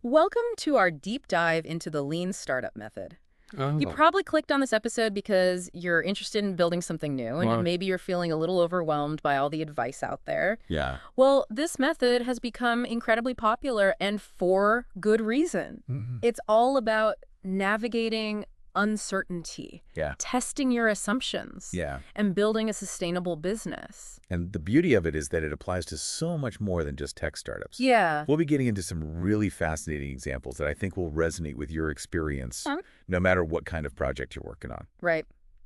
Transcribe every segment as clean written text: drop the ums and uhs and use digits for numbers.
Welcome to our deep dive into the lean startup method. You Oh, probably clicked on this episode because you're interested in building something new, and well, maybe you're feeling a little overwhelmed by all the advice out there. yeah. Well, this method has become incredibly popular, and for good reason. Mhm. It's all about navigating uncertainty, Yeah. testing your assumptions, Yeah. and building a sustainable business. And the beauty of it is that it applies to so much more than just tech startups. Yeah. We'll be getting into some really fascinating examples that I think will resonate with your experience, Huh? no matter what kind of project you're working on. Right.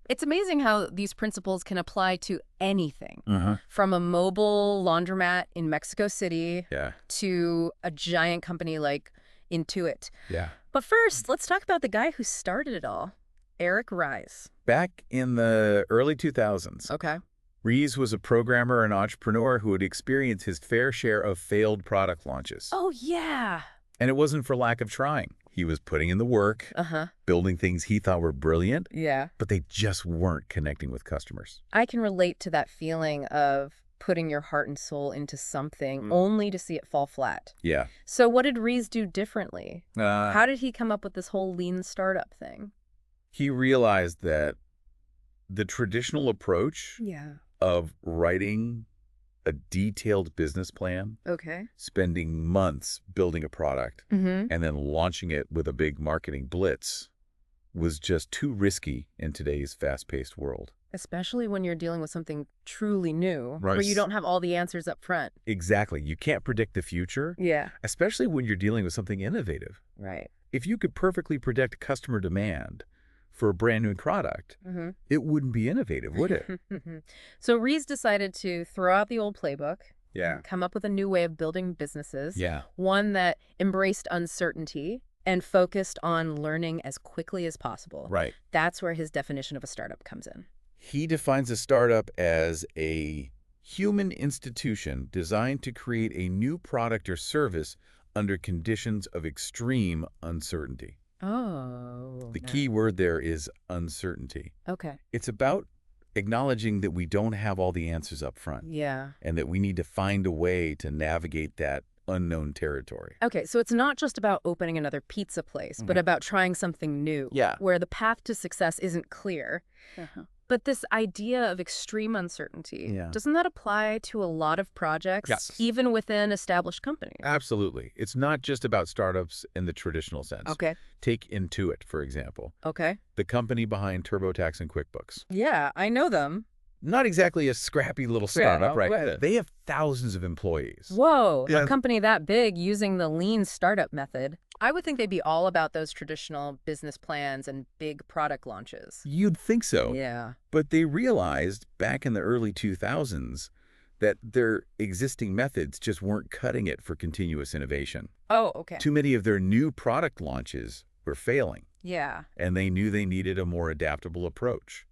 It's amazing how these principles can apply to anything, Uh-huh. from a mobile laundromat in Mexico City Yeah. to a giant company like Intuit. Yeah. But first, let's talk about the guy who started it all, Eric Ries. Back in the early 2000s, Okay. Ries was a programmer and entrepreneur who had experienced his fair share of failed product launches. Oh, yeah. And it wasn't for lack of trying. He was putting in the work, Uh-huh. building things he thought were brilliant, Yeah. but they just weren't connecting with customers. I can relate to that feeling of putting your heart and soul into something Mm. only to see it fall flat. Yeah. So what did Ries do differently? Uh, How did he come up with this whole lean startup thing? he realized that the traditional approach Yeah. of writing a detailed business plan, Okay. spending months building a product, Mm-hmm. and then launching it with a big marketing blitz was just too risky in today's fast-paced world. Especially when you're dealing with something truly new, Right. where you don't have all the answers up front. Exactly. You can't predict the future, Yeah. especially when you're dealing with something innovative. Right. If you could perfectly predict customer demand for a brand new product, Mm-hmm. it wouldn't be innovative, would it? So Rees decided to throw out the old playbook, Yeah. come up with a new way of building businesses, Yeah. one that embraced uncertainty and focused on learning as quickly as possible. Right. That's where his definition of a startup comes in. He defines a startup as a human institution designed to create a new product or service under conditions of extreme uncertainty. Oh. The key word there is uncertainty. Okay. It's about acknowledging that we don't have all the answers up front Yeah. and that we need to find a way to navigate that unknown territory. Okay, so it's not just about opening another pizza place, but Mhm. about trying something new. Yeah. Where the path to success isn't clear. But this idea of extreme uncertainty, Yeah. doesn't that apply to a lot of projects, Yes. even within established companies? Absolutely. It's not just about startups in the traditional sense. Okay, Take Intuit, for example, okay. the company behind TurboTax and QuickBooks. Yeah, I know them. Not exactly a scrappy little startup, right? right. They have thousands of employees. Whoa, Yeah. a company that big using the lean startup method. I would think they'd be all about those traditional business plans and big product launches. You'd think so. Yeah. But they realized back in the early 2000s that their existing methods just weren't cutting it for continuous innovation. Oh, okay. Too many of their new product launches were failing, Yeah. and they knew they needed a more adaptable approach.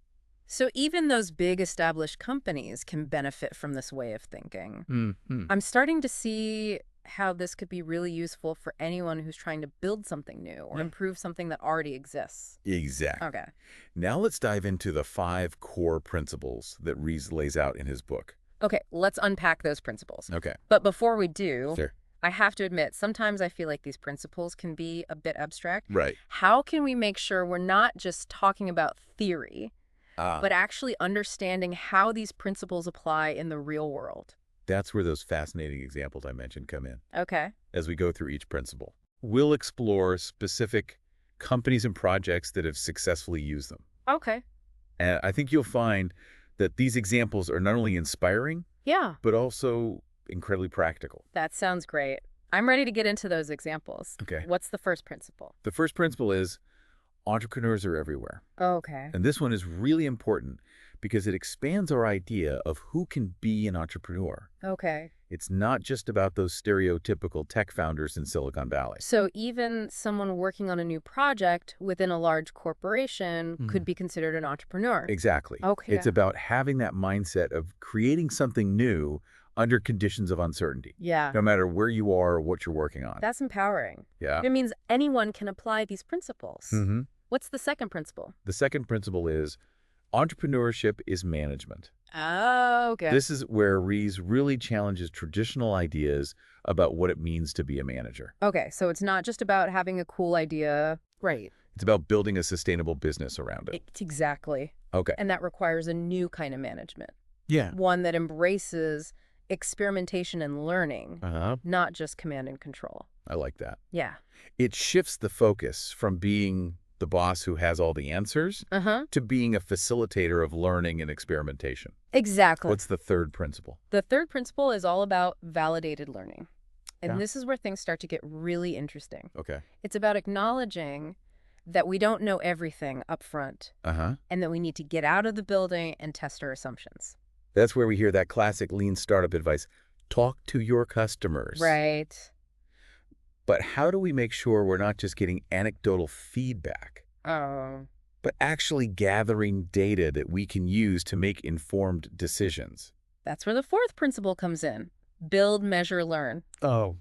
So even those big established companies can benefit from this way of thinking. Mm-hmm. I'm starting to see how this could be really useful for anyone who's trying to build something new or Yeah. improve something that already exists. Exactly. Okay. Now let's dive into the 5 core principles that Ries lays out in his book. Okay, let's unpack those principles. Okay. But before we do, Sure. I have to admit, sometimes I feel like these principles can be a bit abstract. Right. How can we make sure we're not just talking about theory, but actually understanding how these principles apply in the real world? That's where those fascinating examples I mentioned come in. Okay. As we go through each principle, we'll explore specific companies and projects that have successfully used them. Okay. And I think you'll find that these examples are not only inspiring, Yeah, but also incredibly practical. that sounds great. I'm ready to get into those examples. Okay. What's the first principle? The first principle is entrepreneurs are everywhere. Okay. And this one is really important because it expands our idea of who can be an entrepreneur. Okay. It's not just about those stereotypical tech founders in Silicon Valley. So even someone working on a new project within a large corporation could be considered an entrepreneur. Exactly. Okay. It's about having that mindset of creating something new under conditions of uncertainty, Yeah. no matter where you are or what you're working on. That's empowering. Yeah. It means anyone can apply these principles. Mm-hmm. What's the second principle? The second principle is entrepreneurship is management. Oh, okay. This is where Ries really challenges traditional ideas about what it means to be a manager. Okay, so it's not just about having a cool idea. Right. It's about building a sustainable business around it. It's exactly. Okay. And that requires a new kind of management. Yeah. One that embraces experimentation and learning, not just command and control. I like that. Yeah. It shifts the focus from being the boss who has all the answers to being a facilitator of learning and experimentation. Exactly. What's the third principle? The third principle is all about validated learning. And this is where things start to get really interesting. Okay. It's about acknowledging that we don't know everything up front and that we need to get out of the building and test our assumptions. That's where we hear that classic lean startup advice. Talk to your customers. Right. But how do we make sure we're not just getting anecdotal feedback, but actually gathering data that we can use to make informed decisions? That's where the fourth principle comes in. Build, measure, learn. Oh.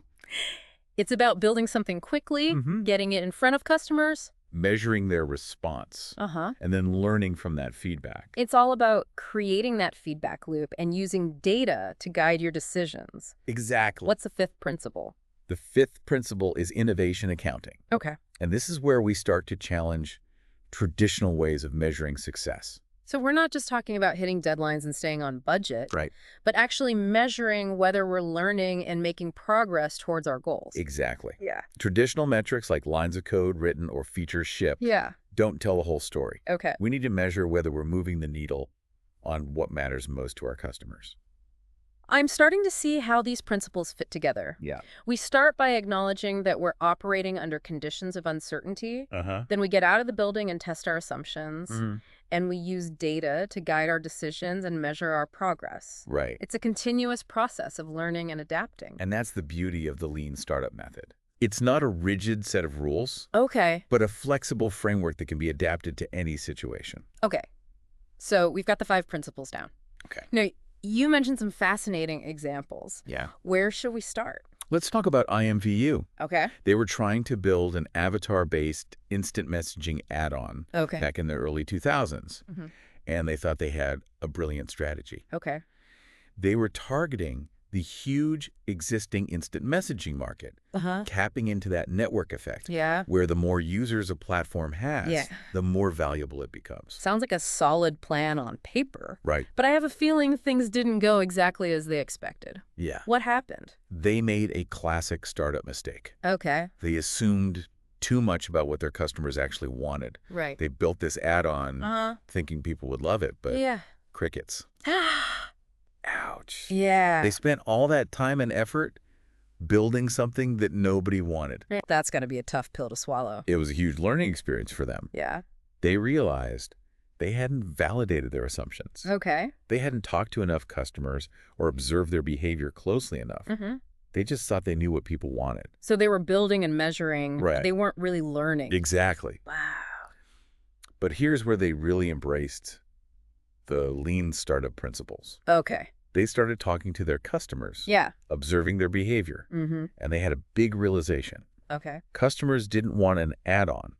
It's about building something quickly, getting it in front of customers, measuring their response, and then learning from that feedback. It's all about creating that feedback loop and using data to guide your decisions. Exactly. What's the fifth principle? The fifth principle is innovation accounting. Okay. And this is where we start to challenge traditional ways of measuring success. So we're not just talking about hitting deadlines and staying on budget, Right. but actually measuring whether we're learning and making progress towards our goals. Exactly. Yeah. Traditional metrics like lines of code written or features shipped don't tell the whole story. Okay. We need to measure whether we're moving the needle on what matters most to our customers. I'm starting to see how these principles fit together. Yeah. We start by acknowledging that we're operating under conditions of uncertainty. Then we get out of the building and test our assumptions. And we use data to guide our decisions and measure our progress. Right. It's a continuous process of learning and adapting. And that's the beauty of the lean startup method. It's not a rigid set of rules, but a flexible framework that can be adapted to any situation. Okay. So we've got the 5 principles down. Okay. Now, you mentioned some fascinating examples. Yeah. Where should we start? Let's talk about IMVU. Okay. They were trying to build an avatar-based instant messaging add-on back in the early 2000s. And they thought they had a brilliant strategy. Okay. They were targeting the huge existing instant messaging market, capping into that network effect, where the more users a platform has, the more valuable it becomes. Sounds like a solid plan on paper. Right. But I have a feeling things didn't go exactly as they expected. Yeah. What happened? They made a classic startup mistake. Okay. They assumed too much about what their customers actually wanted. Right. They built this add-on thinking people would love it, but crickets. Ouch. Yeah. They spent all that time and effort building something that nobody wanted. That's going to be a tough pill to swallow. It was a huge learning experience for them. Yeah. They realized they hadn't validated their assumptions. Okay. They hadn't talked to enough customers or observed their behavior closely enough. They just thought they knew what people wanted. So they were building and measuring. Right. They weren't really learning. Exactly. Wow. But here's where they really embraced the lean startup principles. Okay. They started talking to their customers, observing their behavior, and they had a big realization. Okay. Customers didn't want an add-on.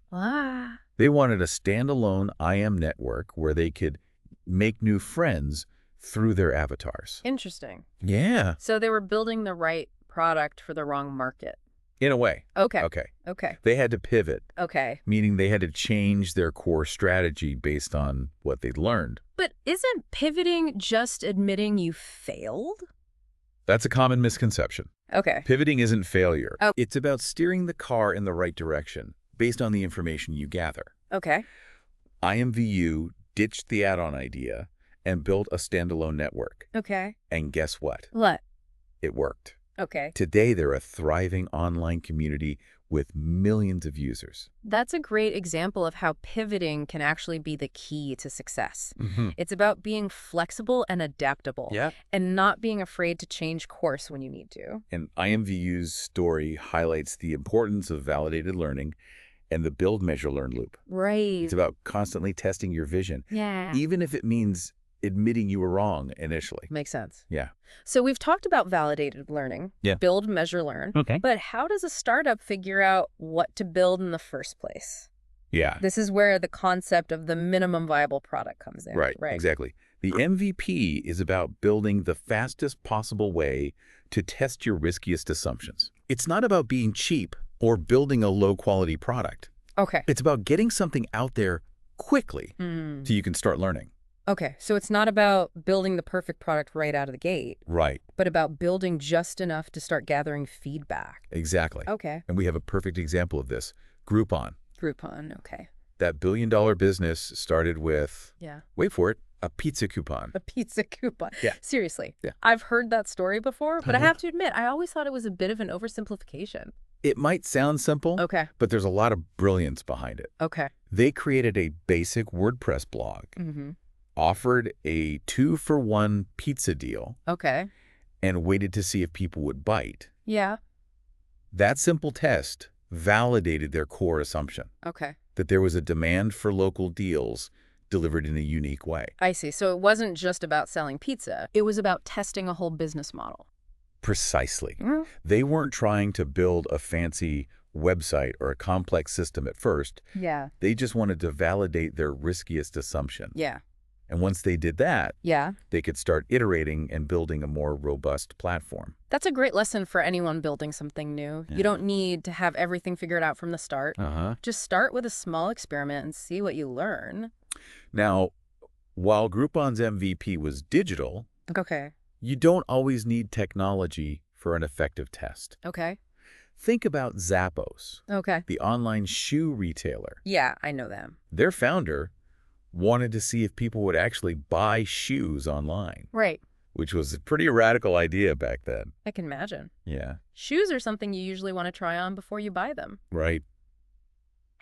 They wanted a standalone IM network where they could make new friends through their avatars. Interesting. Yeah. So they were building the right product for the wrong market. In a way. Okay. Okay. They had to pivot. Okay. Meaning they had to change their core strategy based on what they'd learned. But isn't pivoting just admitting you failed? That's a common misconception. Okay. Pivoting isn't failure. It's about steering the car in the right direction based on the information you gather. Okay. IMVU ditched the add-on idea and built a standalone network. Okay. And guess what? What? It worked. Okay. Today, they're a thriving online community with millions of users. That's a great example of how pivoting can actually be the key to success. It's about being flexible and adaptable and not being afraid to change course when you need to. And IMVU's story highlights the importance of validated learning and the build, measure, learn loop. Right. It's about constantly testing your vision, Yeah. even if it means admitting you were wrong initially. Makes sense. Yeah. So we've talked about validated learning, build, measure, learn. Okay. But how does a startup figure out what to build in the first place? Yeah. This is where the concept of the minimum viable product comes in. Right. Exactly. The MVP is about building the fastest possible way to test your riskiest assumptions. It's not about being cheap or building a low-quality product. Okay. It's about getting something out there quickly so you can start learning. Okay, so it's not about building the perfect product right out of the gate. Right. But about building just enough to start gathering feedback. Exactly. Okay. And we have a perfect example of this. Groupon. Groupon, okay. That billion-dollar business started with, Yeah. wait for it, a pizza coupon. A pizza coupon. Yeah. Seriously. Yeah. I've heard that story before, but I have to admit, I always thought it was a bit of an oversimplification. It might sound simple, Okay. but there's a lot of brilliance behind it. Okay. They created a basic WordPress blog, offered a 2-for-1 pizza deal, Okay. and waited to see if people would bite. Yeah. That simple test validated their core assumption, Okay. that there was a demand for local deals delivered in a unique way. I see. So it wasn't just about selling pizza. It was about testing a whole business model. Precisely. They weren't trying to build a fancy website or a complex system at first. Yeah. They just wanted to validate their riskiest assumption. Yeah. And once they did that, Yeah. they could start iterating and building a more robust platform. That's a great lesson for anyone building something new. Yeah. You don't need to have everything figured out from the start. Uh-huh. Just start with a small experiment and see what you learn. Now, while Groupon's MVP was digital, Okay. you don't always need technology for an effective test. Okay. Think about Zappos, Okay. the online shoe retailer. Yeah, I know them. Their founder wanted to see if people would actually buy shoes online, Right. which was a pretty radical idea back then. I can imagine. Yeah. Shoes are something you usually want to try on before you buy them. Right.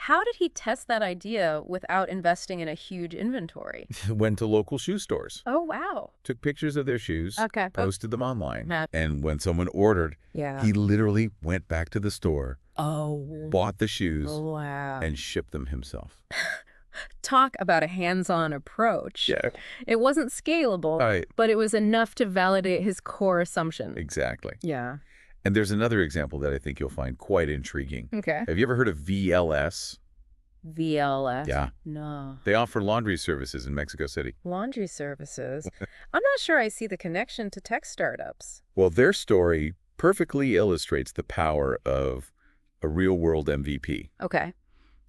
How did he test that idea without investing in a huge inventory? Went to local shoe stores, Oh, wow. took pictures of their shoes, Okay. posted them online, Nah. and when someone ordered, Yeah. he literally went back to the store, Oh. bought the shoes, Wow. and shipped them himself. Talk about a hands-on approach. Yeah. It wasn't scalable, Right. but it was enough to validate his core assumption. Exactly. Yeah. And there's another example that I think you'll find quite intriguing. Okay. Have you ever heard of VLS? VLS? Yeah. No. They offer laundry services in Mexico City. Laundry services. I'm not sure I see the connection to tech startups. Well, their story perfectly illustrates the power of a real-world MVP. Okay.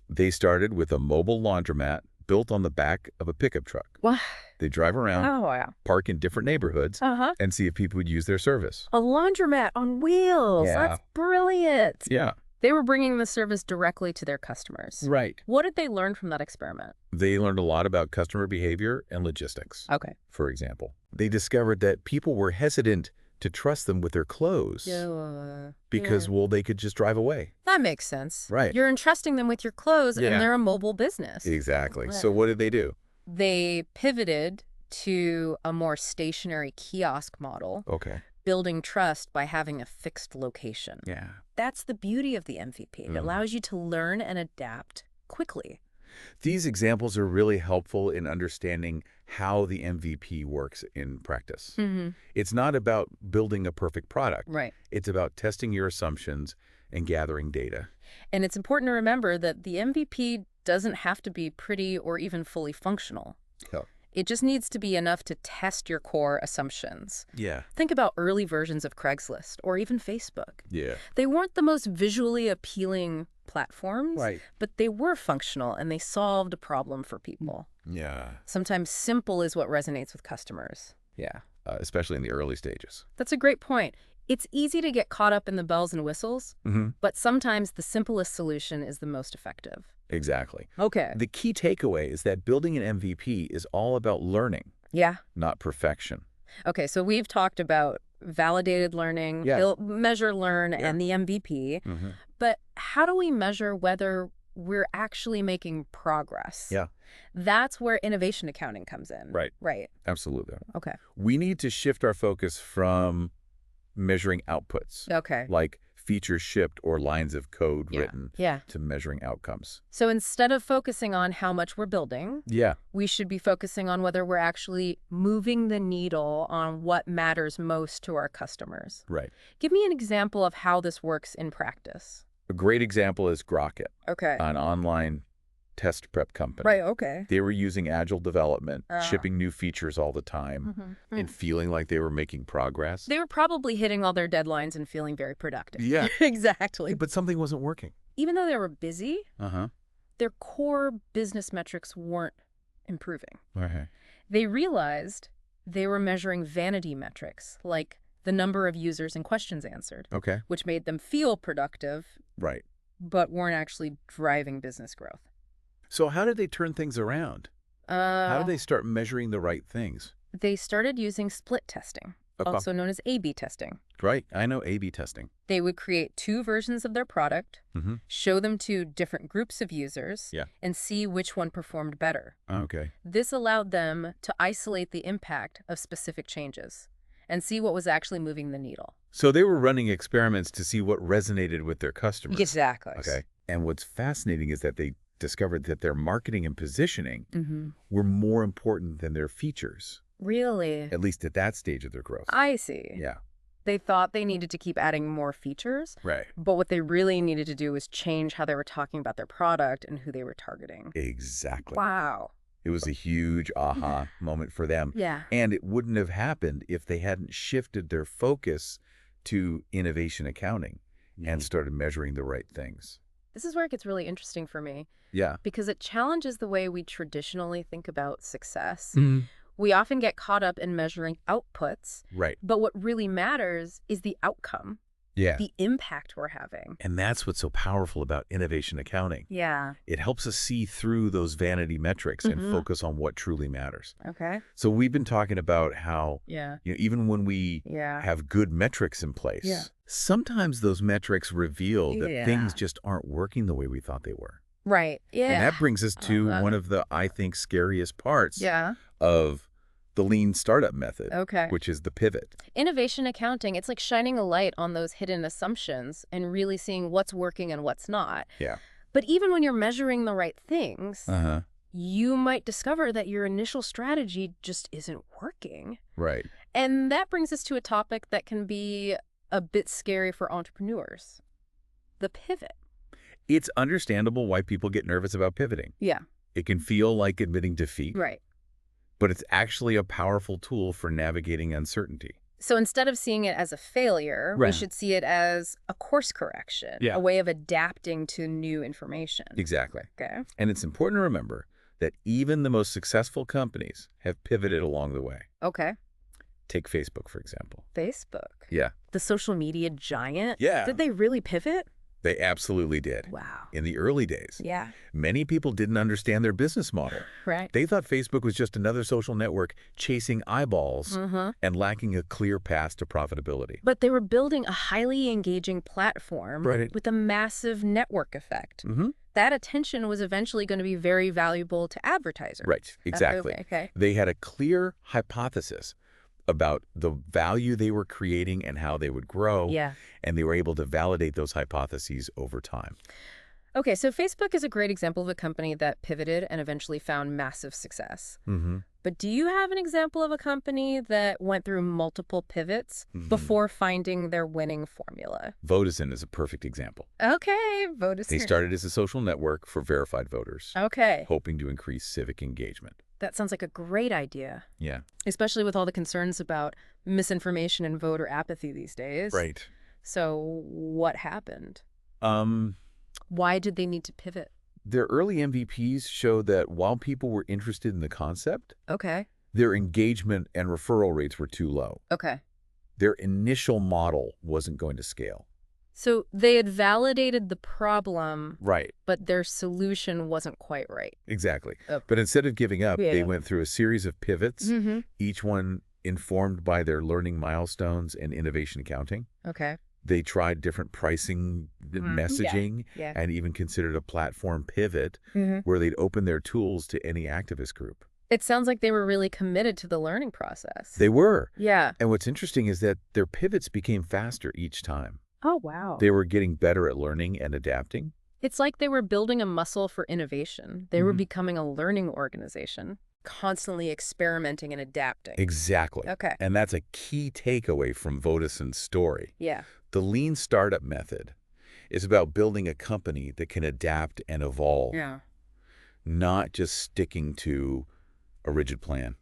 They started with a mobile laundromat built on the back of a pickup truck. What? They drive around, Oh, wow. park in different neighborhoods, and see if people would use their service. A laundromat on wheels. Yeah. That's brilliant. Yeah. They were bringing the service directly to their customers. Right. What did they learn from that experiment? They learned a lot about customer behavior and logistics. Okay. For example, they discovered that people were hesitant to trust them with their clothes because, well, they could just drive away. That makes sense. Right. You're entrusting them with your clothes, Yeah. and they're a mobile business. Exactly. Right. So what did they do? They pivoted to a more stationary kiosk model, Okay. building trust by having a fixed location. Yeah. That's the beauty of the MVP. It allows you to learn and adapt quickly. These examples are really helpful in understanding how the MVP works in practice. It's not about building a perfect product. Right. It's about testing your assumptions and gathering data. And it's important to remember that the MVP doesn't have to be pretty or even fully functional. Yeah. It just needs to be enough to test your core assumptions. Yeah. Think about early versions of Craigslist or even Facebook. Yeah. They weren't the most visually appealing platforms, Right. but they were functional and they solved a problem for people. Yeah. Sometimes simple is what resonates with customers. Yeah. Especially in the early stages. That's a great point. It's easy to get caught up in the bells and whistles, but sometimes the simplest solution is the most effective. Exactly. Okay. The key takeaway is that building an MVP is all about learning, Yeah. not perfection. Okay, so we've talked about validated learning, Yeah. measure, learn, and the MVP. But how do we measure whether we're actually making progress? Yeah. That's where innovation accounting comes in. Right. Right. Absolutely. Okay. We need to shift our focus from measuring outputs, Okay. like features shipped or lines of code Yeah. written, Yeah. to measuring outcomes. So instead of focusing on how much we're building, Yeah. we should be focusing on whether we're actually moving the needle on what matters most to our customers. Right. Give me an example of how this works in practice. A great example is Grocket, Okay. an online test prep company. Right, okay. They were using agile development, shipping new features all the time, and feeling like they were making progress. They were probably hitting all their deadlines and feeling very productive. Yeah. Exactly. But something wasn't working. Even though they were busy, their core business metrics weren't improving. Right. They realized they were measuring vanity metrics, like the number of users and questions answered, which made them feel productive, right, but weren't actually driving business growth. So how did they turn things around? How did they start measuring the right things? They started using split testing, also known as A/B testing. Right, I know A/B testing. They would create two versions of their product, show them to different groups of users, and see which one performed better. Okay. This allowed them to isolate the impact of specific changes and see what was actually moving the needle. So they were running experiments to see what resonated with their customers. Exactly. Okay. And what's fascinating is that they discovered that their marketing and positioning were more important than their features. Really? At least at that stage of their growth. I see. Yeah. They thought they needed to keep adding more features. Right. But what they really needed to do was change how they were talking about their product and who they were targeting. Exactly. Wow. It was a huge aha moment for them. Yeah. And it wouldn't have happened if they hadn't shifted their focus to innovation accounting and started measuring the right things. This is where it gets really interesting for me. Yeah. Because it challenges the way we traditionally think about success. We often get caught up in measuring outputs. Right. But what really matters is the outcome. Yeah. The impact we're having. And that's what's so powerful about innovation accounting. Yeah. It helps us see through those vanity metrics and focus on what truly matters. Okay. So we've been talking about how, even when we have good metrics in place, sometimes those metrics reveal that things just aren't working the way we thought they were. Right. Yeah. And that brings us to one of the, I think, scariest parts of the lean startup method, which is the pivot. Innovation accounting, it's like shining a light on those hidden assumptions and really seeing what's working and what's not. Yeah. But even when you're measuring the right things, you might discover that your initial strategy just isn't working. Right. And that brings us to a topic that can be a bit scary for entrepreneurs, the pivot. It's understandable why people get nervous about pivoting. Yeah. It can feel like admitting defeat. Right. But it's actually a powerful tool for navigating uncertainty. So instead of seeing it as a failure, we should see it as a course correction, a way of adapting to new information. Exactly. Okay. And it's important to remember that even the most successful companies have pivoted along the way. Okay. Take Facebook, for example. Facebook? Yeah. The social media giant? Yeah. Did they really pivot? They absolutely did. Wow. In the early days. Yeah. Many people didn't understand their business model. Right. They thought Facebook was just another social network chasing eyeballs and lacking a clear path to profitability. But they were building a highly engaging platform with a massive network effect. That attention was eventually going to be very valuable to advertisers. Right. Exactly. Okay. They had a clear hypothesis about the value they were creating and how they would grow. Yeah. And they were able to validate those hypotheses over time. Okay, so Facebook is a great example of a company that pivoted and eventually found massive success. But do you have an example of a company that went through multiple pivots before finding their winning formula? Vodafone is a perfect example. Okay, Vodafone. They started as a social network for verified voters. Okay. Hoping to increase civic engagement. That sounds like a great idea. Yeah. Especially with all the concerns about misinformation and voter apathy these days. Right. So what happened? Why did they need to pivot? Their early MVPs showed that while people were interested in the concept, their engagement and referral rates were too low. Okay. Their initial model wasn't going to scale. So they had validated the problem, right, but their solution wasn't quite right. Exactly. But instead of giving up, they went through a series of pivots, each one informed by their learning milestones and innovation accounting. Okay. They tried different pricing, messaging, and even considered a platform pivot where they'd open their tools to any activist group. It sounds like they were really committed to the learning process. They were. Yeah. And what's interesting is that their pivots became faster each time. Oh, wow. They were getting better at learning and adapting. It's like they were building a muscle for innovation. They were becoming a learning organization, constantly experimenting and adapting. Exactly. Okay. And that's a key takeaway from Vodafone story. Yeah. The lean startup method is about building a company that can adapt and evolve. Yeah. not just sticking to a rigid plan.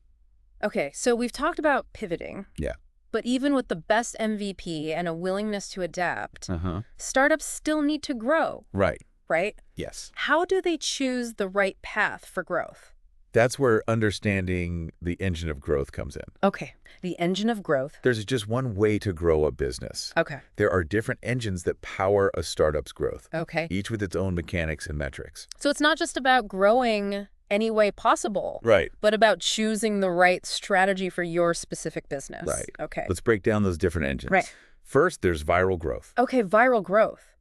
Okay, so we've talked about pivoting. Yeah. But even with the best MVP and a willingness to adapt, startups still need to grow. Right. Right? Yes. How do they choose the right path for growth? That's where understanding the engine of growth comes in. Okay, the engine of growth. There's just one way to grow a business. Okay. There are different engines that power a startup's growth. Okay. Each with its own mechanics and metrics. So it's not just about growing any way possible. Right. But about choosing the right strategy for your specific business. Right. Okay. Let's break down those different engines. Right. First, there's viral growth. Okay, viral growth.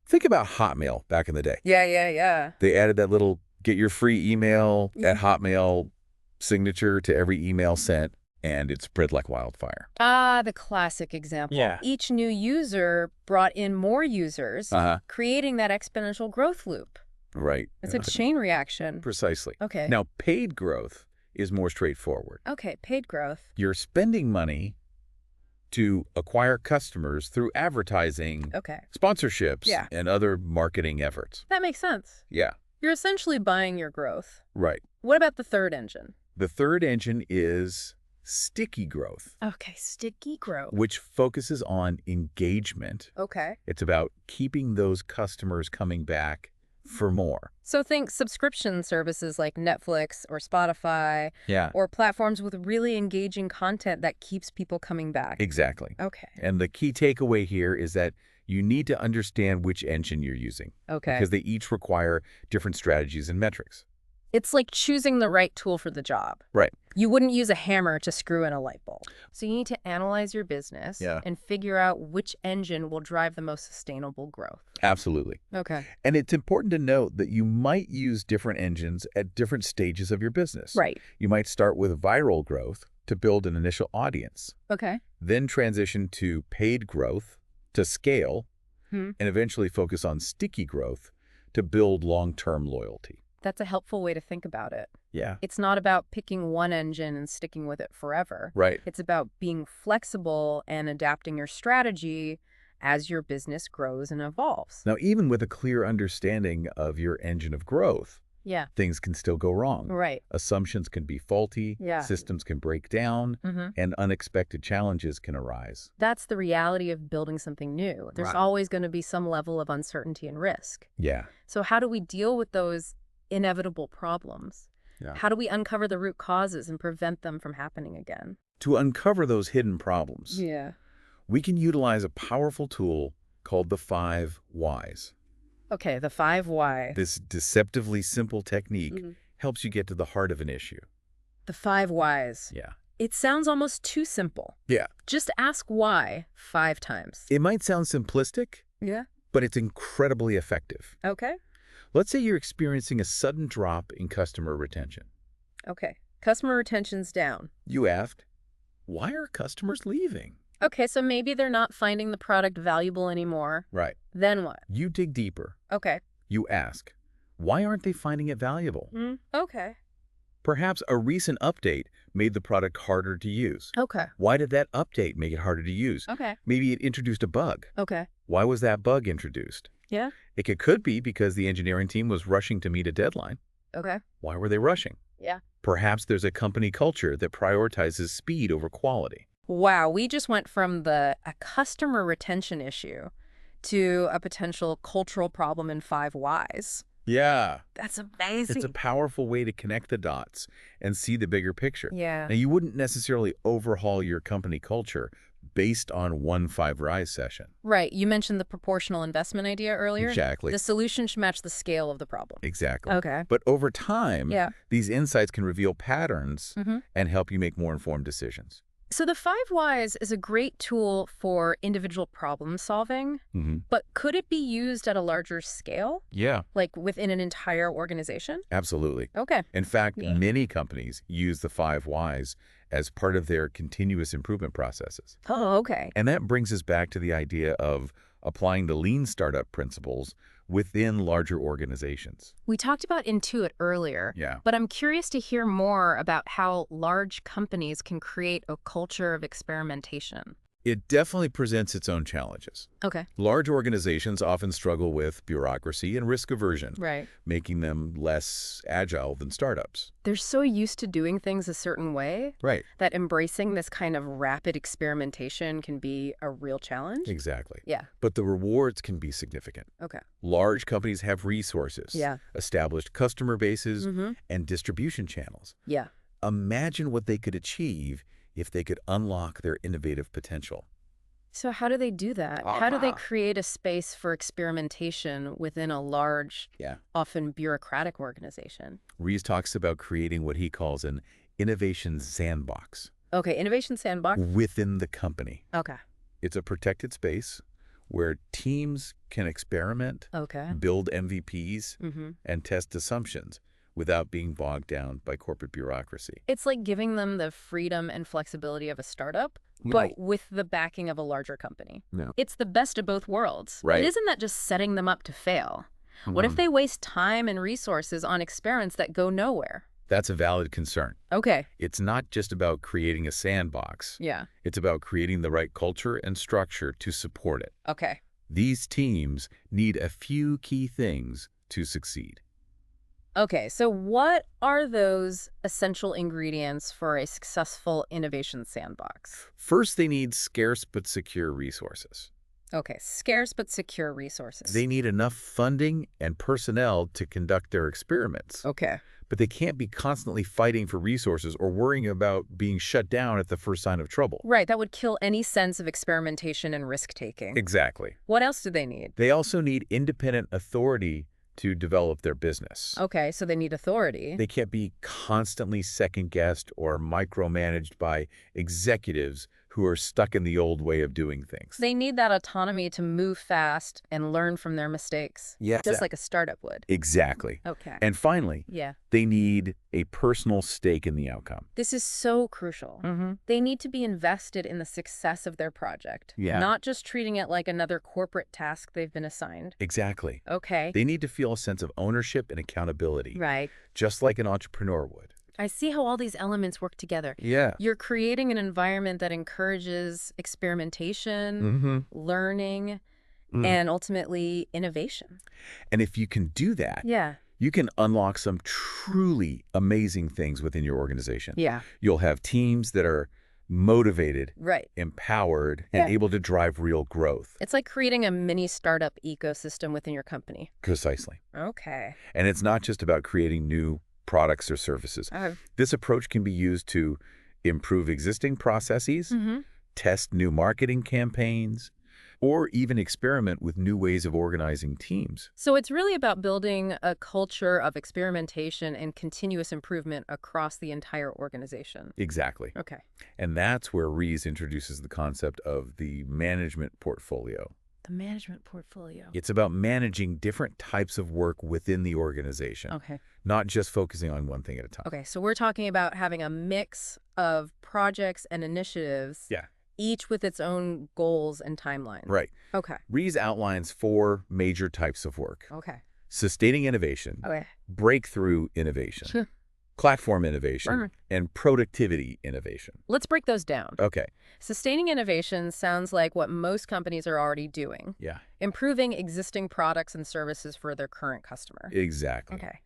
Think about Hotmail back in the day. Yeah. They added that little get your free email at Hotmail signature to every email sent, and it spread like wildfire. Ah, the classic example. Yeah. Each new user brought in more users, creating that exponential growth loop. Right. It's a chain reaction. Precisely. Okay. Now, paid growth is more straightforward. Okay, paid growth. You're spending money to acquire customers through advertising, sponsorships, and other marketing efforts. That makes sense. Yeah. You're essentially buying your growth. Right. What about the third engine? The third engine is sticky growth. Okay, sticky growth. Which focuses on engagement. Okay. It's about keeping those customers coming back for more. So think subscription services like Netflix or Spotify. Yeah. Or platforms with really engaging content that keeps people coming back. Exactly. Okay. And the key takeaway here is that you need to understand which engine you're using. Okay. Because they each require different strategies and metrics. It's like choosing the right tool for the job. Right. You wouldn't use a hammer to screw in a light bulb. So you need to analyze your business and figure out which engine will drive the most sustainable growth. Absolutely. Okay. And it's important to note that you might use different engines at different stages of your business. Right. You might start with viral growth to build an initial audience. Okay. Then transition to paid growth to scale, and eventually focus on sticky growth to build long-term loyalty. That's a helpful way to think about it. Yeah. It's not about picking one engine and sticking with it forever. Right. It's about being flexible and adapting your strategy as your business grows and evolves. Now, even with a clear understanding of your engine of growth, things can still go wrong. Right. Assumptions can be faulty, systems can break down, and unexpected challenges can arise. That's the reality of building something new. There's always going to be some level of uncertainty and risk. Yeah. So how do we deal with those inevitable problems? How do we uncover the root causes and prevent them from happening again? To uncover those hidden problems, we can utilize a powerful tool called the 5 Whys. Okay, the 5 Why. This deceptively simple technique helps you get to the heart of an issue. The 5 Whys. Yeah. It sounds almost too simple. Yeah. Just ask why 5 times. It might sound simplistic, but it's incredibly effective. Okay. Let's say you're experiencing a sudden drop in customer retention. Okay. Customer retention's down. You asked, why are customers leaving? Okay, so maybe they're not finding the product valuable anymore. Right. Then what? You dig deeper. Okay. You ask, why aren't they finding it valuable? Okay. Perhaps a recent update made the product harder to use. Okay. Why did that update make it harder to use? Okay. Maybe it introduced a bug. Okay. Why was that bug introduced? Yeah. It could be because the engineering team was rushing to meet a deadline. Okay. Why were they rushing? Yeah. Perhaps there's a company culture that prioritizes speed over quality. Wow, we just went from a customer retention issue to a potential cultural problem in 5 Whys. Yeah. That's amazing. It's a powerful way to connect the dots and see the bigger picture. Yeah. Now, you wouldn't necessarily overhaul your company culture based on one 5 Rise session. Right. You mentioned the proportional investment idea earlier. Exactly. The solution should match the scale of the problem. Exactly. Okay. But over time, these insights can reveal patterns and help you make more informed decisions. So the 5 Whys is a great tool for individual problem solving, but could it be used at a larger scale? Yeah. Like within an entire organization? Absolutely. Okay. In fact, many companies use the 5 Whys as part of their continuous improvement processes. Oh, okay. And that brings us back to the idea of applying the lean startup principles within larger organizations. We talked about Intuit earlier, but I'm curious to hear more about how large companies can create a culture of experimentation. It definitely presents its own challenges. Okay. Large organizations often struggle with bureaucracy and risk aversion, Right. making them less agile than startups. They're so used to doing things a certain way Right. that embracing this kind of rapid experimentation can be a real challenge. Exactly. Yeah. But the rewards can be significant. Okay. Large companies have resources, Yeah. established customer bases, and distribution channels. Yeah. Imagine what they could achieve if they could unlock their innovative potential. So how do they do that? How do they create a space for experimentation within a large, often bureaucratic organization? Ries talks about creating what he calls an innovation sandbox. Okay, innovation sandbox? Within the company. Okay. It's a protected space where teams can experiment, build MVPs, and test assumptions without being bogged down by corporate bureaucracy. It's like giving them the freedom and flexibility of a startup, but with the backing of a larger company. No. It's the best of both worlds. Right. And isn't that just setting them up to fail? What if they waste time and resources on experiments that go nowhere? That's a valid concern. Okay. It's not just about creating a sandbox. Yeah. It's about creating the right culture and structure to support it. Okay. These teams need a few key things to succeed. Okay, so what are those essential ingredients for a successful innovation sandbox? First, they need scarce but secure resources. Okay, scarce but secure resources. They need enough funding and personnel to conduct their experiments. Okay. But they can't be constantly fighting for resources or worrying about being shut down at the first sign of trouble. Right, that would kill any sense of experimentation and risk-taking. Exactly. What else do they need? They also need independent authority to develop their business. Okay, so they need authority. They can't be constantly second-guessed or micromanaged by executives who are stuck in the old way of doing things. They need that autonomy to move fast and learn from their mistakes. Yeah. Just like a startup would. Exactly. Okay. And finally, they need a personal stake in the outcome. This is so crucial. They need to be invested in the success of their project, not just treating it like another corporate task they've been assigned. Exactly. Okay. They need to feel a sense of ownership and accountability. Right. Just like an entrepreneur would. I see how all these elements work together. Yeah. You're creating an environment that encourages experimentation, learning, and ultimately innovation. And if you can do that, you can unlock some truly amazing things within your organization. Yeah. You'll have teams that are motivated, empowered, and able to drive real growth. It's like creating a mini startup ecosystem within your company. Precisely. Okay. And it's not just about creating new products or services. This approach can be used to improve existing processes, test new marketing campaigns, or even experiment with new ways of organizing teams. So it's really about building a culture of experimentation and continuous improvement across the entire organization. Exactly. Okay. And that's where Ries introduces the concept of the management portfolio. The management portfolio. It's about managing different types of work within the organization. Okay. Not just focusing on one thing at a time. Okay, so we're talking about having a mix of projects and initiatives. Each with its own goals and timelines. Right. Okay. Ries outlines 4 major types of work. Okay. Sustaining innovation. Okay. Breakthrough innovation. Platform innovation. And productivity innovation. Let's break those down. Okay. Sustaining innovation sounds like what most companies are already doing. Yeah. Improving existing products and services for their current customer. Exactly. Okay.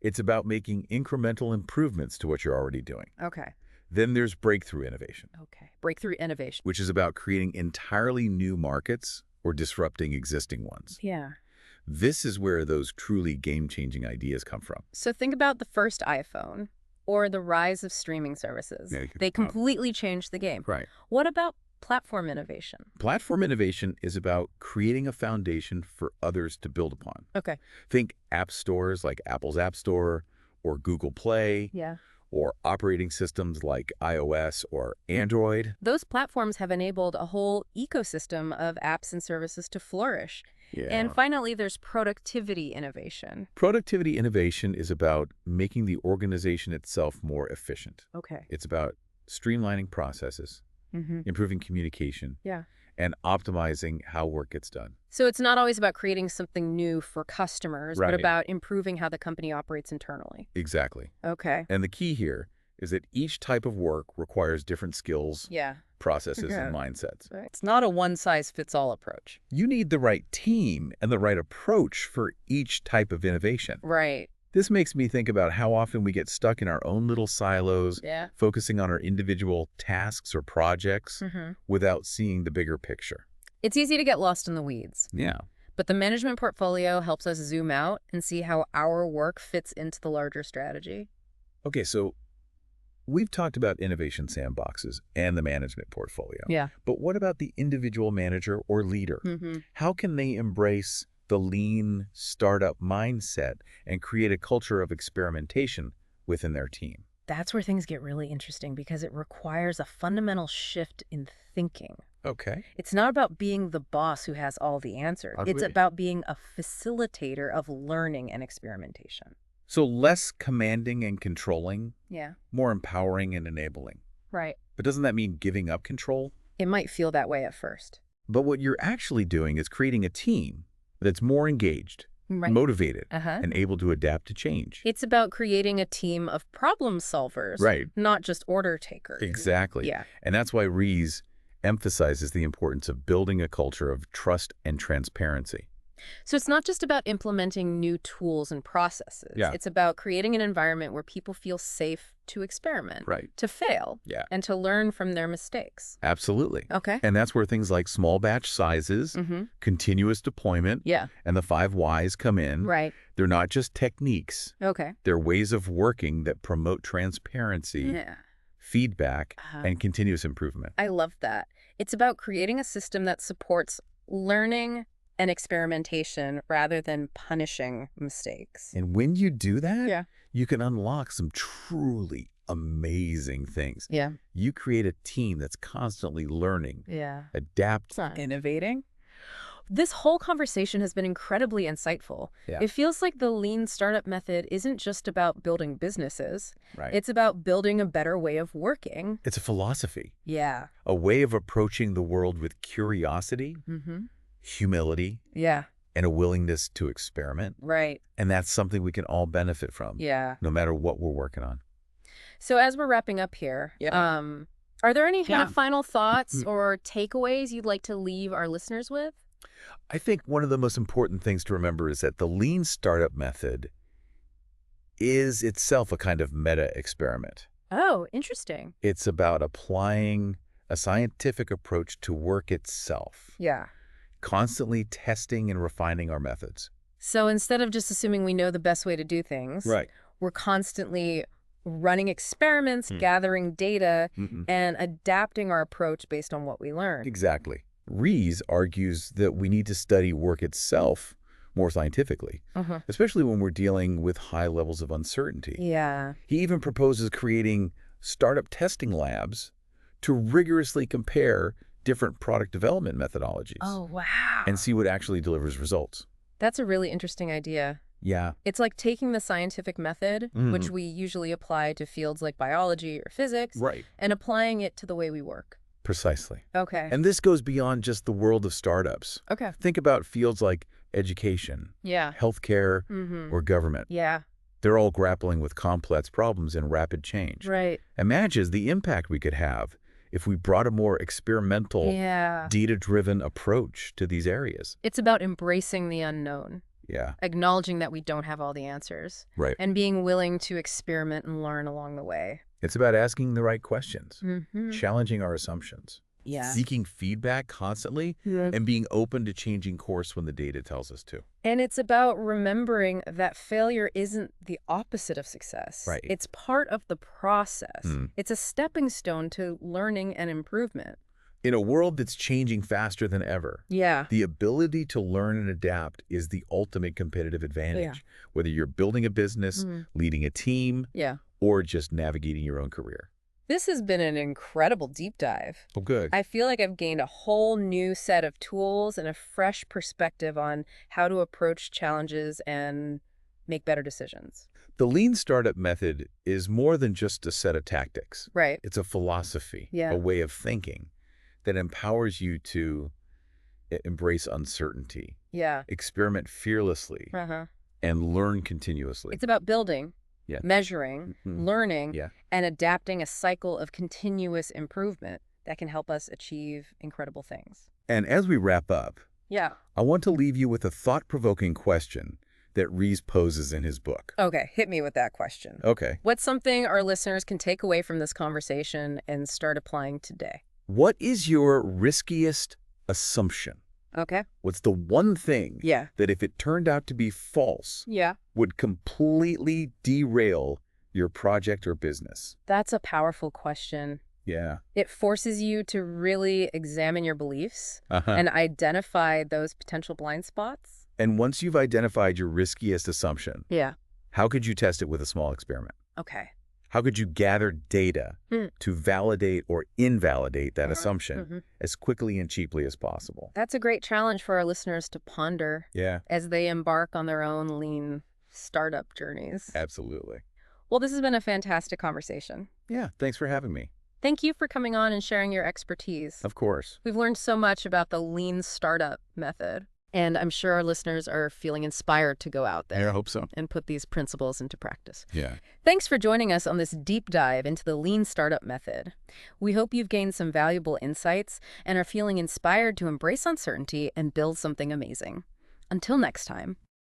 It's about making incremental improvements to what you're already doing. Okay. Then there's breakthrough innovation. Okay. Breakthrough innovation. Which is about creating entirely new markets or disrupting existing ones. Yeah. This is where those truly game-changing ideas come from. So think about the first iPhone or the rise of streaming services. They completely changed the game. Right. What about platform innovation? Platform innovation is about creating a foundation for others to build upon. Okay. Think app stores like Apple's App Store or Google Play. Yeah. Or operating systems like iOS or Android. Those platforms have enabled a whole ecosystem of apps and services to flourish. Yeah. And finally, there's productivity innovation. Productivity innovation is about making the organization itself more efficient. Okay. It's about streamlining processes, improving communication, and optimizing how work gets done. So it's not always about creating something new for customers, but about improving how the company operates internally. Exactly. Okay. And the key here is that each type of work requires different skills, processes, and mindsets. Right. It's not a one-size-fits-all approach. You need the right team and the right approach for each type of innovation. Right. This makes me think about how often we get stuck in our own little silos, focusing on our individual tasks or projects without seeing the bigger picture. It's easy to get lost in the weeds. Yeah. But the management portfolio helps us zoom out and see how our work fits into the larger strategy. Okay, so we've talked about innovation sandboxes and the management portfolio. Yeah. But what about the individual manager or leader? How can they embrace the lean startup mindset and create a culture of experimentation within their team? That's where things get really interesting because it requires a fundamental shift in thinking. Okay. It's not about being the boss who has all the answers. It's about being a facilitator of learning and experimentation. So less commanding and controlling, more empowering and enabling. Right. But doesn't that mean giving up control? It might feel that way at first. But what you're actually doing is creating a team that's more engaged, motivated, and able to adapt to change. It's about creating a team of problem solvers, not just order takers. Exactly. Yeah. And that's why Ries emphasizes the importance of building a culture of trust and transparency. So it's not just about implementing new tools and processes. It's about creating an environment where people feel safe to experiment, to fail, and to learn from their mistakes. Absolutely. Okay. And that's where things like small batch sizes, continuous deployment, and the 5 whys come in. Right. They're not just techniques. Okay. They're ways of working that promote transparency, feedback, and continuous improvement. I love that. It's about creating a system that supports learning and experimentation rather than punishing mistakes. And when you do that, you can unlock some truly amazing things. Yeah. You create a team that's constantly learning, adapting, innovating. This whole conversation has been incredibly insightful. It feels like the lean startup method isn't just about building businesses. It's about building a better way of working. It's a philosophy. Yeah. A way of approaching the world with curiosity, humility, and a willingness to experiment. Right. And that's something we can all benefit from, no matter what we're working on. So as we're wrapping up here, are there any kind of final thoughts or takeaways you'd like to leave our listeners with? I think one of the most important things to remember is that the lean startup method is itself a kind of meta-experiment. Oh, interesting. It's about applying a scientific approach to work itself. Yeah. Constantly testing and refining our methods. So instead of just assuming we know the best way to do things, we're constantly running experiments, gathering data, and adapting our approach based on what we learn. Exactly. Ries argues that we need to study work itself more scientifically, especially when we're dealing with high levels of uncertainty. Yeah. He even proposes creating startup testing labs to rigorously compare different product development methodologies. Oh, wow. And see what actually delivers results. That's a really interesting idea. Yeah. It's like taking the scientific method, which we usually apply to fields like biology or physics, and applying it to the way we work. Precisely. Okay. And this goes beyond just the world of startups. Okay. Think about fields like education, healthcare, or government. Yeah. They're all grappling with complex problems and rapid change. Right. Imagine the impact we could have if we brought a more experimental, data-driven approach to these areas. It's about embracing the unknown. Yeah. Acknowledging that we don't have all the answers. Right. And being willing to experiment and learn along the way. It's about asking the right questions, challenging our assumptions, seeking feedback constantly, and being open to changing course when the data tells us to. And it's about remembering that failure isn't the opposite of success. Right. It's part of the process. It's a stepping stone to learning and improvement. In a world that's changing faster than ever, the ability to learn and adapt is the ultimate competitive advantage, whether you're building a business, leading a team, or just navigating your own career. This has been an incredible deep dive. Oh, good. I feel like I've gained a whole new set of tools and a fresh perspective on how to approach challenges and make better decisions. The lean startup method is more than just a set of tactics. Right. It's a philosophy, a way of thinking that empowers you to embrace uncertainty, experiment fearlessly, and learn continuously. It's about building, measuring, learning, and adapting a cycle of continuous improvement that can help us achieve incredible things. And as we wrap up, I want to leave you with a thought-provoking question that Ries poses in his book. Okay, hit me with that question. Okay. What's something our listeners can take away from this conversation and start applying today? What is your riskiest assumption? Okay. What's the one thing that if it turned out to be false would completely derail your project or business? That's a powerful question. Yeah. It forces you to really examine your beliefs and identify those potential blind spots. And once you've identified your riskiest assumption, how could you test it with a small experiment? Okay. How could you gather data to validate or invalidate that assumption as quickly and cheaply as possible? That's a great challenge for our listeners to ponder as they embark on their own lean startup journeys. Absolutely. Well, this has been a fantastic conversation. Yeah, thanks for having me. Thank you for coming on and sharing your expertise. Of course. We've learned so much about the lean startup method. And I'm sure our listeners are feeling inspired to go out there. I hope so. And put these principles into practice. Yeah. Thanks for joining us on this deep dive into the lean startup method. We hope you've gained some valuable insights and are feeling inspired to embrace uncertainty and build something amazing. Until next time.